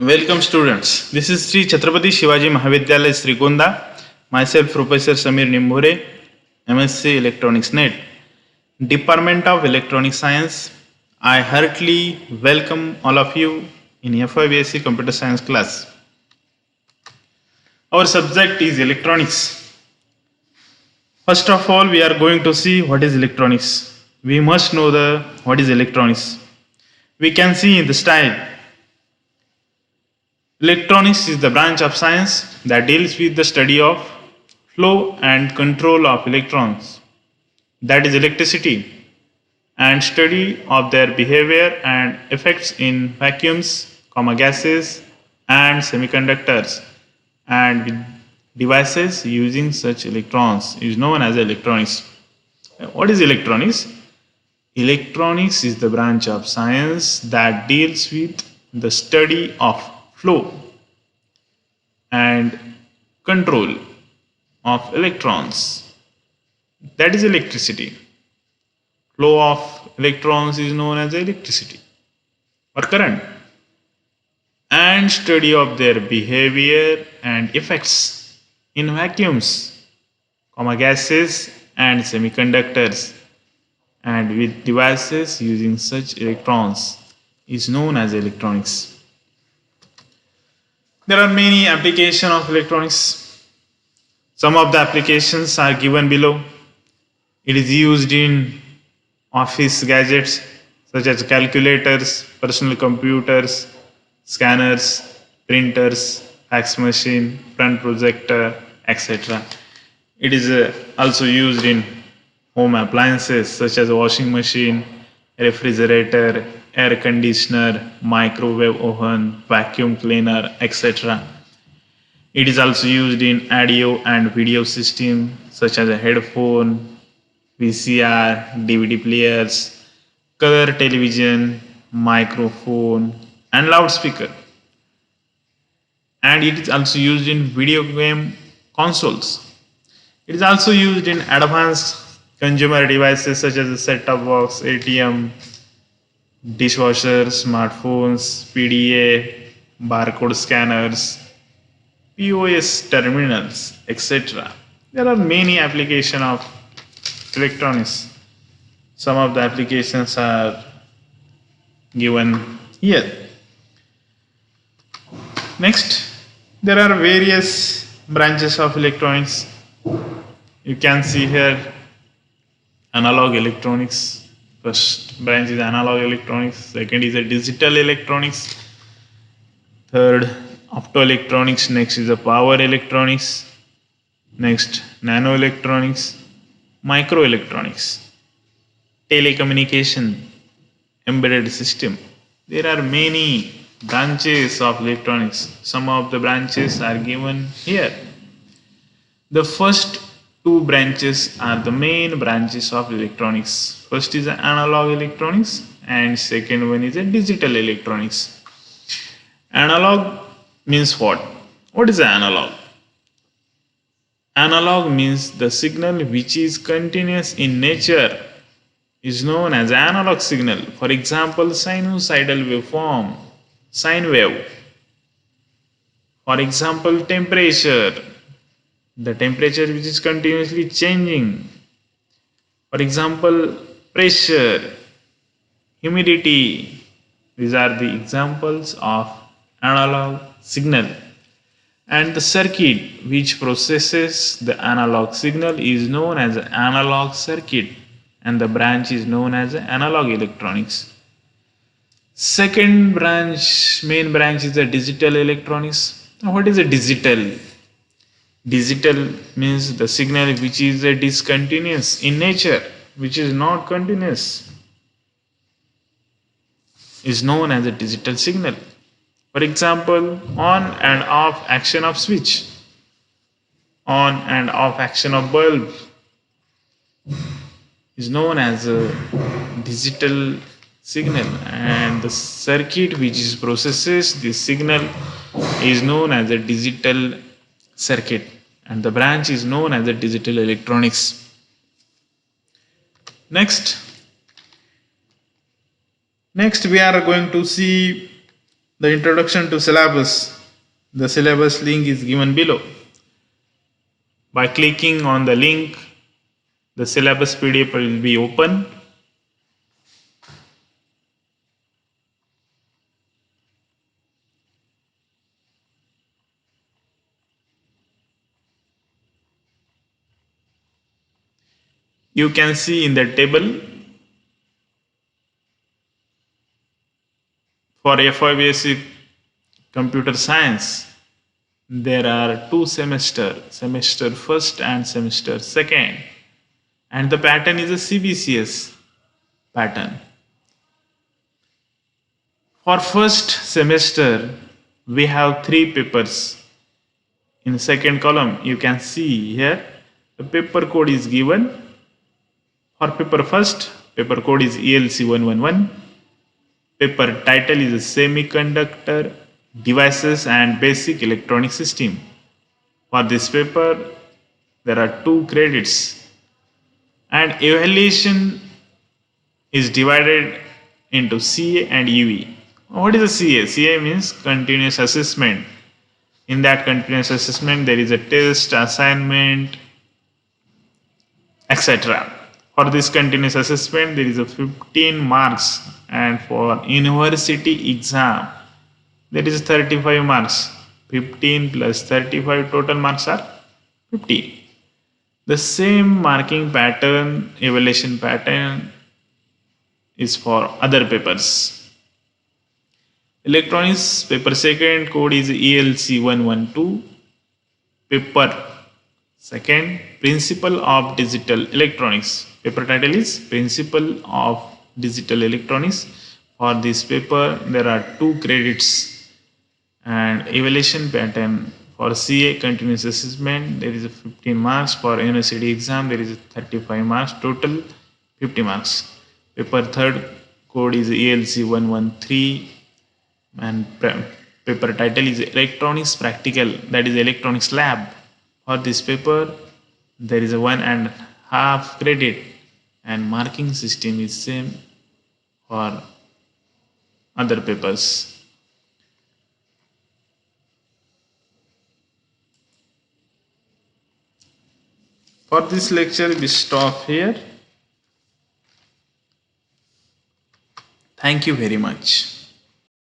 Welcome students. This is Sri Chhatrapati Shivaji Mahavidyalaya Srigonda. Myself Professor Samir Nimbore, MSc Electronics NET, Department of Electronic Science. I heartily welcome all of you in FIBSc Computer Science class. Our subject is electronics. First of all, we are going to see what is electronics. We must know what is electronics. We can see in the style. Electronics is the branch of science that deals with the study of flow and control of electrons, that is electricity, and study of their behavior and effects in vacuums, gases, and semiconductors, and with devices using such electrons is known as electronics. What is electronics? Electronics is the branch of science that deals with the study of flow and control of electrons, that is electricity. Flow of electrons is known as electricity or current, and study of their behavior and effects in vacuums, gases, and semiconductors, and with devices using such electrons is known as electronics. There are many applications of electronics. Some of the applications are given below. It is used in office gadgets such as calculators, personal computers, scanners, printers, fax machine, front projector, etc. It is also used in home appliances such as washing machine, refrigerator, air conditioner, microwave oven, vacuum cleaner, etc. It is also used in audio and video system such as a headphone, VCR, DVD players, color television, microphone, and loudspeaker. And it is also used in video game consoles. It is also used in advanced consumer devices such as a set-top box, ATM, dishwasher, smartphones, PDA, barcode scanners, POS terminals, etc. There are many applications of electronics. Some of the applications are given here. Next, there are various branches of electronics. You can see here analog electronics. First branch is analog electronics. Second is a digital electronics. Third, optoelectronics. Next is a power electronics. Next, nanoelectronics, microelectronics, telecommunication, embedded system. There are many branches of electronics. Some of the branches are given here. The first two branches are the main branches of electronics. First is analog electronics and second one is a digital electronics. Analog means what? What is analog? Analog means the signal which is continuous in nature is known as analog signal. For example, sinusoidal waveform, sine wave. For example, temperature, the temperature which is continuously changing. For example, pressure, humidity. These are the examples of analog signal. And the circuit which processes the analog signal is known as an analog circuit, and the branch is known as analog electronics. Second branch, main branch is the digital electronics. Now, what is a digital? Digital means the signal which is a discontinuous in nature, which is not continuous, is known as a digital signal. For example, on and off action of switch, on and off action of bulb is known as a digital signal, and the circuit which is processes this signal is known as a digital circuit, and the branch is known as a digital electronics. Next we are going to see The introduction to syllabus. The syllabus link is given below. By clicking on the link, the syllabus PDF will be open. You can see in the table for FYBSc Computer Science, there are two semesters, semester first and semester second, and the pattern is a CBCS pattern. For first semester, we have three papers. In the second column, you can see here the paper code is given. For paper first, paper code is ELC 111. Paper title is Semiconductor Devices and Basic Electronic System. For this paper, there are 2 credits, and evaluation is divided into CA and EV. What is a CA? CA means continuous assessment. In that continuous assessment, there is a test, assignment, etc. For this continuous assessment, there is a 15 marks, and for university exam, there is 35 marks. 15 plus 35 total marks are 50. The same marking pattern, evaluation pattern is for other papers. Electronics paper second code is ELC 112. Paper second, Principle of Digital Electronics. Paper title is Principle of Digital Electronics. For this paper, there are 2 credits, and evaluation pattern for CA continuous assessment, there is a 15 marks. For university exam, there is a 35 marks, total 50 marks. Paper third code is ELC 113, and paper title is Electronics Practical, that is Electronics Lab. For this paper, there is a 1.5 credit, and marking system is same for other papers. For this lecture, we stop here. Thank you very much.